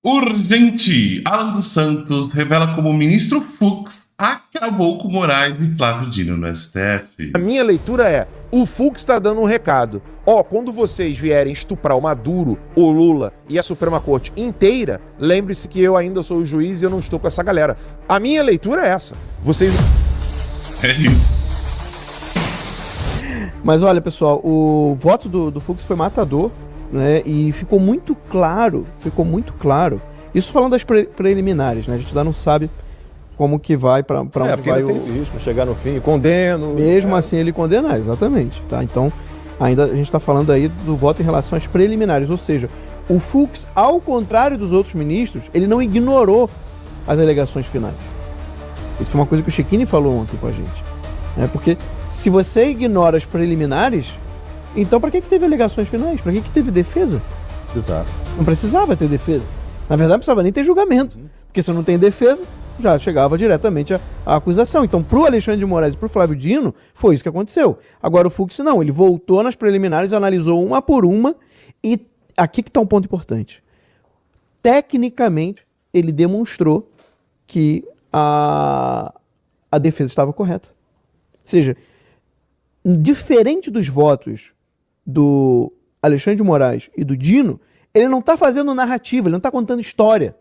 Urgente! Alan dos Santos revela como o ministro Fux acabou com Moraes e Flávio Dino no STF. A minha leitura é, o Fux está dando um recado. Quando vocês vierem estuprar o Maduro, o Lula e a Suprema Corte inteira, lembre-se que eu ainda sou o juiz e eu não estou com essa galera. A minha leitura é essa. Vocês... É isso. Mas olha, pessoal, o voto do Fux foi matador, né? E ficou muito claro, isso falando das preliminares, né? A gente ainda não sabe como que vai, pra onde vai tem esse risco, chegar no fim, condeno... Mesmo assim ele condenar, exatamente, tá? Então, ainda a gente tá falando aí do voto em relação às preliminares, ou seja, o Fux, ao contrário dos outros ministros, ele não ignorou as alegações finais. Isso foi uma coisa que o Cecchini falou ontem com a gente, né? Porque se você ignora as preliminares, então para que teve alegações finais? Para que teve defesa? Exato. Não precisava ter defesa. Na verdade, não precisava nem ter julgamento. Porque se não tem defesa, já chegava diretamente a acusação. Então, pro Alexandre de Moraes e pro Flávio Dino, foi isso que aconteceu. Agora o Fux não, ele voltou nas preliminares, analisou uma por uma, e aqui que está um ponto importante. Tecnicamente, ele demonstrou que a defesa estava correta. Ou seja, diferente dos votos do Alexandre de Moraes e do Dino, ele não está fazendo narrativa, ele não está contando história.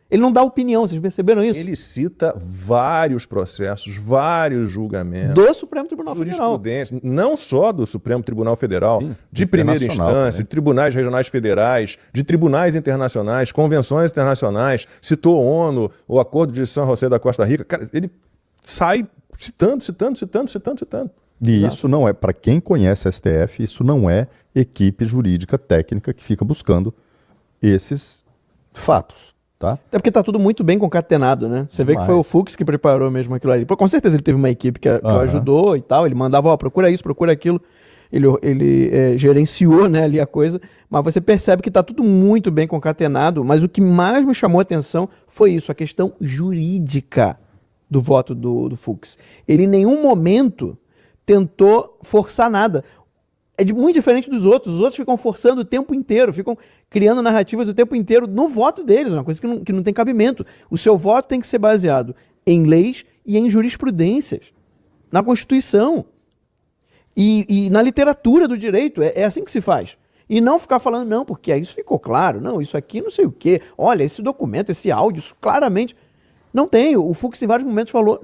Ele não dá opinião, vocês perceberam isso? Ele cita vários processos, vários julgamentos. Do Supremo Tribunal Federal. Jurisprudência, não só do Supremo Tribunal Federal, sim, de primeira instância, de tribunais regionais federais, de tribunais internacionais, convenções internacionais, citou a ONU, o Acordo de São José da Costa Rica. Cara, ele sai citando. E isso não é, para quem conhece a STF, isso não é equipe jurídica técnica que fica buscando esses fatos, tá? Até porque tá tudo muito bem concatenado, né? Você vê que foi o Fux que preparou mesmo aquilo ali. Com certeza ele teve uma equipe que o ajudou e tal, ele mandava, procura isso, procura aquilo. Ele gerenciou, né, ali a coisa, mas você percebe que tá tudo muito bem concatenado, mas o que mais me chamou a atenção foi isso, a questão jurídica do voto do Fux. Ele em nenhum momento tentou forçar nada. É muito diferente dos outros. Os outros ficam forçando o tempo inteiro, ficam criando narrativas o tempo inteiro no voto deles, uma coisa que não tem cabimento. O seu voto tem que ser baseado em leis e em jurisprudências, na Constituição e na literatura do direito. É assim que se faz. E não ficar falando, não, porque isso ficou claro, não, isso aqui não sei o quê. Olha, esse documento, esse áudio, isso claramente... Não tem. O Fux em vários momentos falou,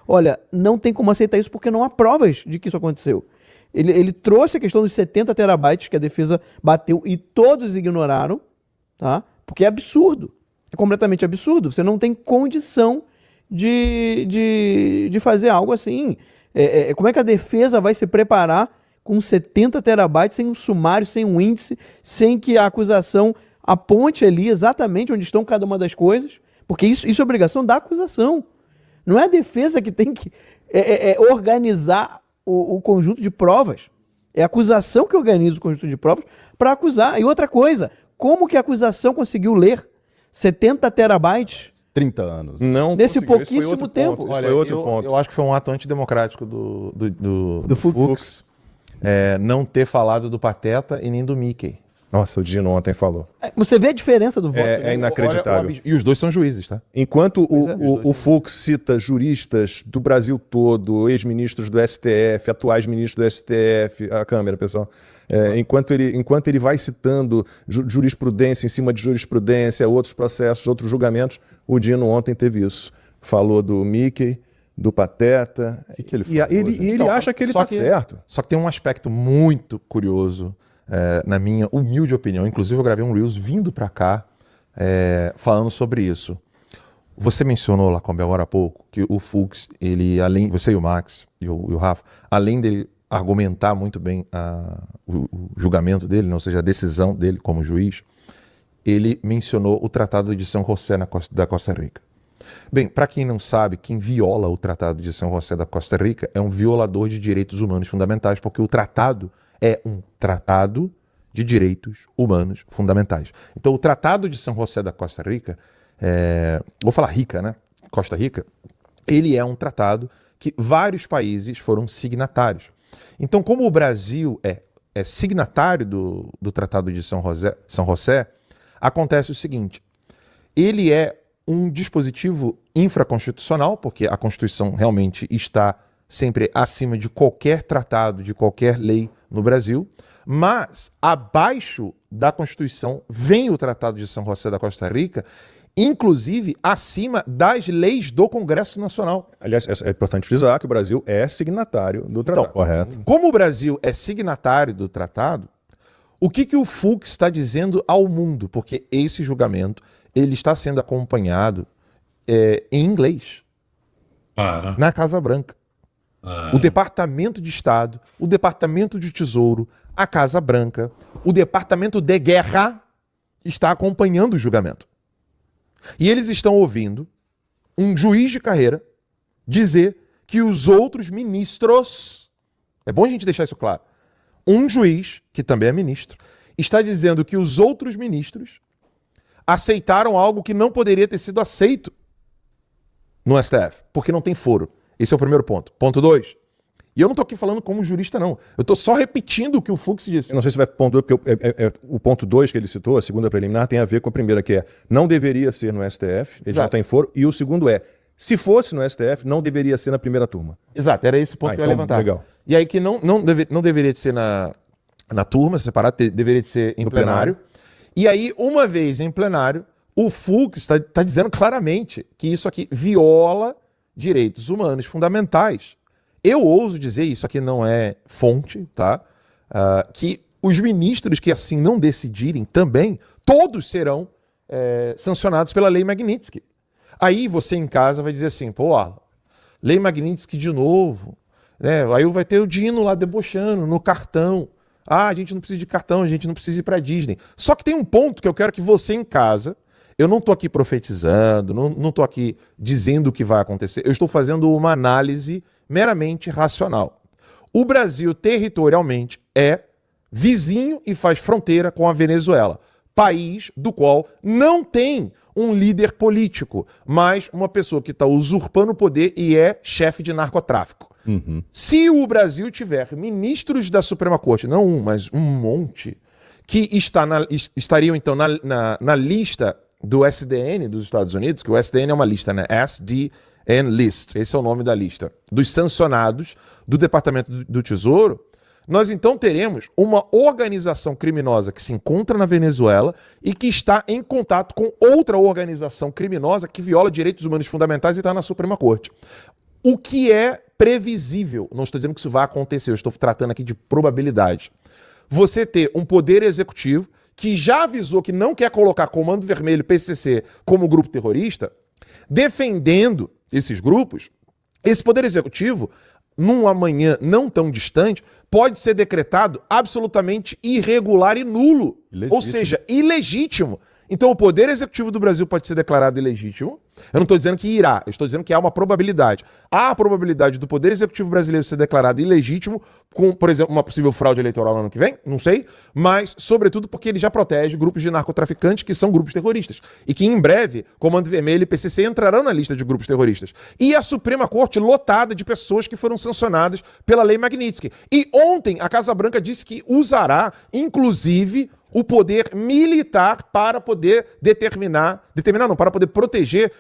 olha, não tem como aceitar isso porque não há provas de que isso aconteceu. Ele trouxe a questão dos 70 terabytes que a defesa bateu e todos ignoraram, tá? Porque é absurdo. É completamente absurdo. Você não tem condição de fazer algo assim. Como é que a defesa vai se preparar com 70 terabytes sem um sumário, sem um índice, sem que a acusação aponte ali exatamente onde estão cada uma das coisas? Porque isso é obrigação da acusação. Não é a defesa que tem que organizar o conjunto de provas. É a acusação que organiza o conjunto de provas para acusar. E outra coisa, como que a acusação conseguiu ler 70 terabytes? 30 anos. Não nesse pouquíssimo tempo. Olha, eu acho que foi um ato antidemocrático do Fux não ter falado do Pateta e nem do Mickey. Nossa, o Dino ontem falou. Você vê a diferença do voto. É inacreditável. E os dois são juízes, tá? Enquanto o Fux cita juristas do Brasil todo, ex-ministros do STF, atuais ministros do STF, a câmera, pessoal, enquanto ele vai citando jurisprudência em cima de jurisprudência, outros processos, outros julgamentos, o Dino ontem teve isso. Falou do Mickey, do Pateta, ele acha que ele está certo. Só que tem um aspecto muito curioso, na minha humilde opinião. Inclusive eu gravei um Reels vindo para cá falando sobre isso. Você mencionou lá com agora há pouco que o Fux, além, você e o Max e o Rafa, além dele argumentar muito bem o julgamento dele, ou seja, a decisão dele como juiz, ele mencionou o Tratado de São José da Costa Rica. Bem, para quem não sabe, quem viola o Tratado de São José da Costa Rica é um violador de direitos humanos fundamentais, porque o tratado é um tratado de direitos humanos fundamentais. Então, o Tratado de São José da Costa Rica, vou falar Rica, né? Costa Rica, ele é um tratado que vários países foram signatários. Então, como o Brasil é signatário do Tratado de São José, acontece o seguinte: ele é um dispositivo infraconstitucional, porque a Constituição realmente está sempre acima de qualquer tratado, de qualquer lei no Brasil, mas abaixo da Constituição vem o Tratado de São José da Costa Rica, inclusive acima das leis do Congresso Nacional. Aliás, é importante frisar que o Brasil é signatário do tratado. Então, Correto. como o Brasil é signatário do tratado, o que o Fux está dizendo ao mundo? Porque esse julgamento ele está sendo acompanhado em inglês, Para. na Casa Branca. O Departamento de Estado, o Departamento de Tesouro, a Casa Branca, o Departamento de Guerra está acompanhando o julgamento. E eles estão ouvindo um juiz de carreira dizer que os outros ministros, é bom a gente deixar isso claro, um juiz, que também é ministro, está dizendo que os outros ministros aceitaram algo que não poderia ter sido aceito no STF, porque não tem foro. Esse é o primeiro ponto. Ponto 2. E eu não estou aqui falando como jurista, não. Eu estou só repetindo o que o Fux disse. Eu não sei se vai ponto 2, porque o ponto 2 que ele citou, a segunda preliminar, tem a ver com a primeira, que é não deveria ser no STF, eles não têm foro, e o segundo é, se fosse no STF, não deveria ser na primeira turma. Exato, era esse o ponto que eu ia levantar. Legal. E aí que não deveria de ser na turma separada, deveria de ser em plenário. E aí, uma vez em plenário, o Fux está dizendo claramente que isso aqui viola direitos humanos fundamentais. Eu ouso dizer, isso aqui não é fonte, tá? Que os ministros que assim não decidirem também, todos serão sancionados pela Lei Magnitsky. Aí você em casa vai dizer assim, pô, Lei Magnitsky de novo, né? Aí vai ter o Dino lá debochando no cartão. A gente não precisa de cartão, a gente não precisa ir pra Disney. Só que tem um ponto que eu quero que você em casa, eu não tô aqui profetizando, não tô aqui dizendo o que vai acontecer, eu estou fazendo uma análise meramente racional. O Brasil territorialmente é vizinho e faz fronteira com a Venezuela, país do qual não tem um líder político, mas uma pessoa que está usurpando o poder e é chefe de narcotráfico. Se o Brasil tiver ministros da Suprema Corte, não um, mas um monte, que estariam então na lista do SDN dos Estados Unidos, que o SDN é uma lista, né? SDN List, esse é o nome da lista, dos sancionados do Departamento do Tesouro, nós então teremos uma organização criminosa que se encontra na Venezuela e que está em contato com outra organização criminosa que viola direitos humanos fundamentais e está na Suprema Corte. O que é previsível, não estou dizendo que isso vai acontecer, eu estou tratando aqui de probabilidade. Você ter um poder executivo que já avisou que não quer colocar Comando Vermelho, PCC, como grupo terrorista, defendendo esses grupos, esse poder executivo, num amanhã não tão distante, pode ser decretado absolutamente irregular e nulo, ou seja, ilegítimo. Então o poder executivo do Brasil pode ser declarado ilegítimo. Eu não estou dizendo que irá, eu estou dizendo que há uma probabilidade. Há a probabilidade do poder executivo brasileiro ser declarado ilegítimo com, por exemplo, uma possível fraude eleitoral no ano que vem, não sei, mas sobretudo porque ele já protege grupos de narcotraficantes que são grupos terroristas e que em breve Comando Vermelho e PCC entrarão na lista de grupos terroristas. E a Suprema Corte lotada de pessoas que foram sancionadas pela Lei Magnitsky. E ontem a Casa Branca disse que usará, inclusive, o poder militar para poder para poder proteger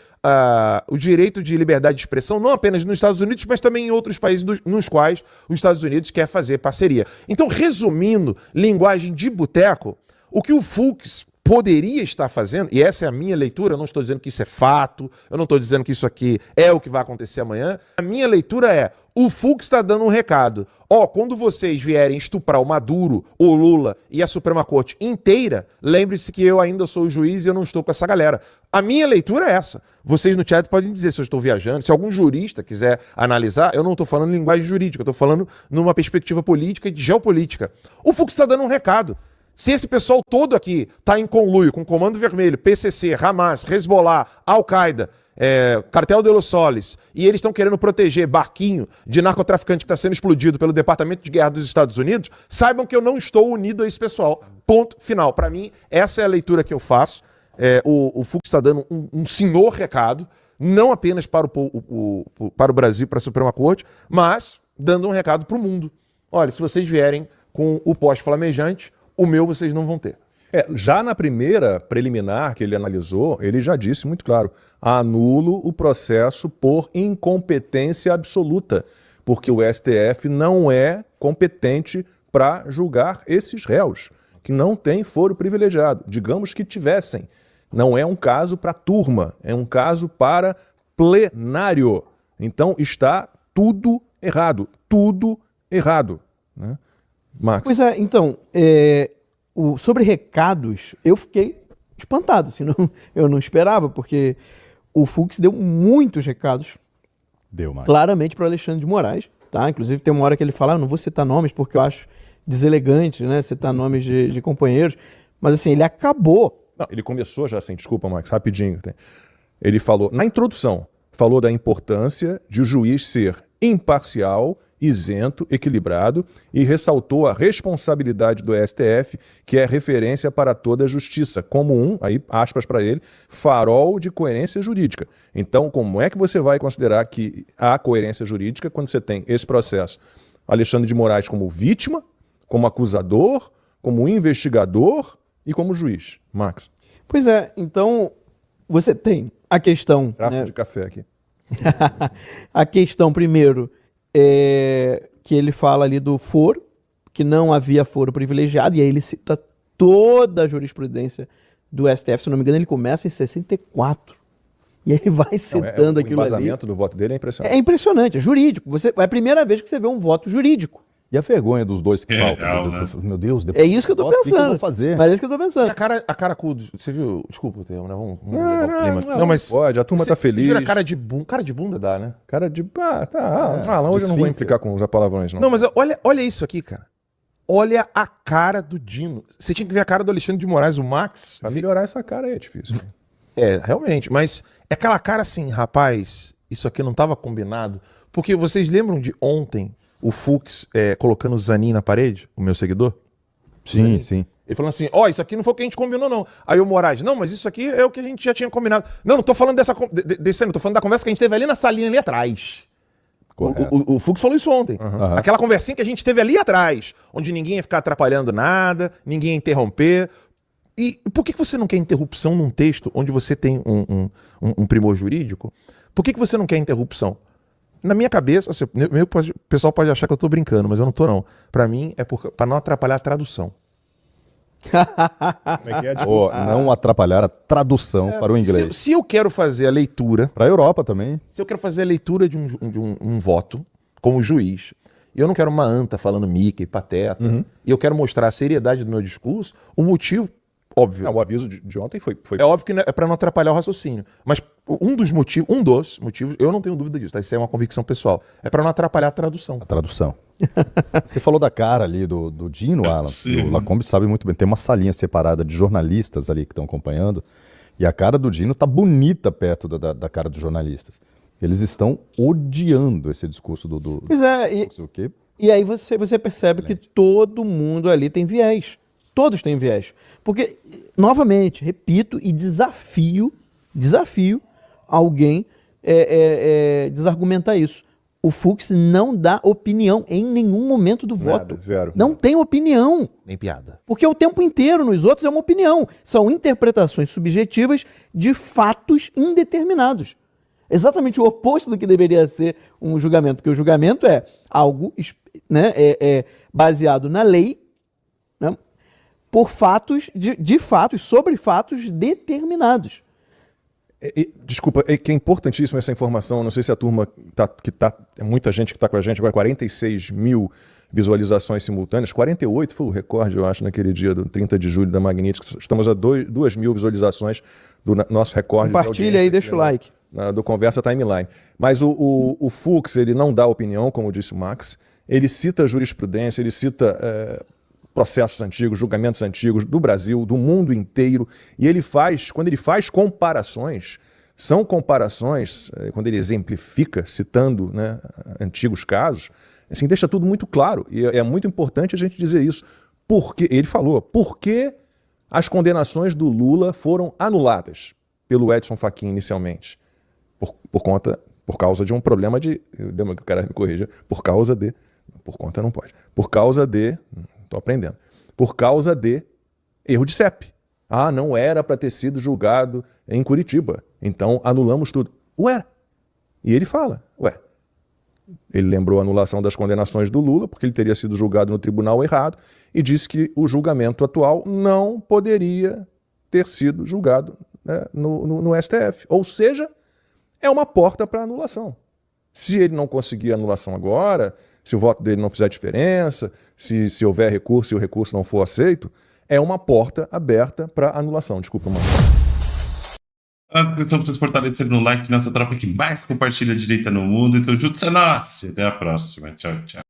o direito de liberdade de expressão, não apenas nos Estados Unidos, mas também em outros países nos quais os Estados Unidos quer fazer parceria. Então, resumindo, linguagem de boteco, o que o Fux poderia estar fazendo, e essa é a minha leitura, eu não estou dizendo que isso é fato, eu não estou dizendo que isso aqui é o que vai acontecer amanhã, a minha leitura é, o Fux está dando um recado, quando vocês vierem estuprar o Maduro, o Lula e a Suprema Corte inteira, lembre-se que eu ainda sou o juiz e eu não estou com essa galera. A minha leitura é essa. Vocês no chat podem dizer se eu estou viajando, se algum jurista quiser analisar, eu não estou falando em linguagem jurídica, eu estou falando numa perspectiva política e de geopolítica. O Fux está dando um recado. Se esse pessoal todo aqui está em conluio com Comando Vermelho, PCC, Hamas, Hezbollah, Al-Qaeda, Cartel de Los Soles, e eles estão querendo proteger barquinho de narcotraficante que está sendo explodido pelo Departamento de Guerra dos Estados Unidos, saibam que eu não estou unido a esse pessoal. Ponto final. Para mim, essa é a leitura que eu faço. O Fux está dando um senhor recado, não apenas para o Brasil, para a Suprema Corte, mas dando um recado para o mundo. Olha, se vocês vierem com o poste flamejante, o meu vocês não vão ter. Já na primeira preliminar que ele analisou, ele já disse muito claro: anulo o processo por incompetência absoluta, porque o STF não é competente para julgar esses réus, que não têm foro privilegiado. Digamos que tivessem. Não é um caso para turma, é um caso para plenário. Então está tudo errado, né? Max. Pois é, então, sobre recados, eu fiquei espantado, assim, eu não esperava, porque o Fux deu muitos recados, Deu, Marcos. claramente, para o Alexandre de Moraes, tá? Inclusive tem uma hora que ele fala, não vou citar nomes porque eu acho deselegante, né, citar nomes de companheiros, mas assim, ele acabou. Não, ele começou já assim, desculpa, Max, rapidinho. Ele falou, na introdução, falou da importância de o juiz ser imparcial, isento, equilibrado, e ressaltou a responsabilidade do STF, que é referência para toda a justiça, como aí aspas para ele, farol de coerência jurídica. Então, como é que você vai considerar que há coerência jurídica quando você tem esse processo? Alexandre de Moraes como vítima, como acusador, como investigador e como juiz. Max. Pois é, então você tem a questão... Tráfico de café aqui. A questão, primeiro, que ele fala ali do foro, que não havia foro privilegiado, e aí ele cita toda a jurisprudência do STF, se não me engano, ele começa em 64. E ele vai citando aquilo ali. O embasamento do voto dele é impressionante. É impressionante, é jurídico. É a primeira vez que você vê um voto jurídico. E a vergonha dos dois que faltam? Real, né? Meu Deus, depois É isso que eu tô o que eu pensando. vou fazer? Mas é isso que eu tô pensando. E a cara você viu? Desculpa o termo, né? Vamos levar o clima. Não, mas pode, a turma tá feliz. Você vira cara de bunda dá, né? Cara de... Alan, hoje eu não vou implicar com os palavrões, não. Não, mas olha isso aqui, cara. Olha a cara do Dino. Você tinha que ver a cara do Alexandre de Moraes, o Max. Pra melhorar essa cara aí é difícil. Realmente. Mas é aquela cara assim, rapaz, isso aqui não estava combinado. Porque vocês lembram de ontem o Fux colocando o Zanin na parede, o meu seguidor? Sim, sim. Ele falando assim, isso aqui não foi o que a gente combinou, não. Aí o Moraes, não, mas isso aqui é o que a gente já tinha combinado. Não tô falando não tô falando da conversa que a gente teve ali na salinha ali atrás. O Fux falou isso ontem. Uhum. Aquela conversinha que a gente teve ali atrás, onde ninguém ia ficar atrapalhando nada, ninguém ia interromper. E por que você não quer interrupção num texto onde você tem um primor jurídico? Por que você não quer interrupção? Na minha cabeça, assim, o pessoal pode achar que eu tô brincando, mas eu não tô, não. Pra mim, é pra não atrapalhar a tradução. Como é que é? Ou não atrapalhar a tradução para o inglês. Se eu quero fazer a leitura... Para a Europa também. Se eu quero fazer a leitura de um voto como juiz, e eu não quero uma anta falando Mickey, Pateta, e eu quero mostrar a seriedade do meu discurso, o motivo, óbvio... o aviso de ontem foi... É óbvio que é para não atrapalhar o raciocínio. Mas um dos motivos, eu não tenho dúvida disso, tá? Isso é uma convicção pessoal. É para não atrapalhar a tradução. A tradução. Você falou da cara ali do Dino, Alan. O Lacombe sabe muito bem. Tem uma salinha separada de jornalistas ali que estão acompanhando. E a cara do Dino tá bonita perto da cara dos jornalistas. Eles estão odiando esse discurso do... Pois é, e aí você percebe que todo mundo ali tem viés. Todos têm viés. Porque, novamente, repito e desafio alguém desargumentar isso. O Fux não dá opinião em nenhum momento do voto. Zero. Não tem opinião. Nem piada. Porque o tempo inteiro nos outros é uma opinião. São interpretações subjetivas de fatos indeterminados. Exatamente o oposto do que deveria ser um julgamento. Porque o julgamento é algo, né, baseado na lei, né, por fatos, de fatos, sobre fatos determinados. Desculpa, que é importantíssima essa informação. Não sei se a turma é muita gente que está com a gente agora, 46 mil visualizações simultâneas, 48 foi o recorde, eu acho, naquele dia do 30 de julho da Magnífica. Estamos a 2 mil visualizações do nosso recorde. Compartilha aí, deixa o like. Do Conversa Timeline. Mas o Fux, ele não dá opinião, como disse o Max, ele cita jurisprudência, ele cita processos antigos, julgamentos antigos do Brasil, do mundo inteiro, e quando ele faz comparações, são comparações, quando ele exemplifica, citando, né, antigos casos, assim, deixa tudo muito claro, e é muito importante a gente dizer isso, porque ele falou, por que as condenações do Lula foram anuladas pelo Edson Fachin inicialmente? Por causa de um problema de... Lembra que o cara me corrija? Por conta não pode. Por causa de... Estou aprendendo. Por causa de erro de CEP. Ah, não era para ter sido julgado em Curitiba, então anulamos tudo. Ué, e ele fala, ele lembrou a anulação das condenações do Lula, porque ele teria sido julgado no tribunal errado, e disse que o julgamento atual não poderia ter sido julgado, né, no STF. Ou seja, é uma porta para anulação. Se ele não conseguir anulação agora, se o voto dele não fizer diferença, se houver recurso e o recurso não for aceito, é uma porta aberta para anulação. Desculpa, mano. A descrição para vocês fortalecerem no like, nossa tropa que mais compartilha a direita no mundo. Então, juntos é nosso. Até a próxima. Tchau, tchau.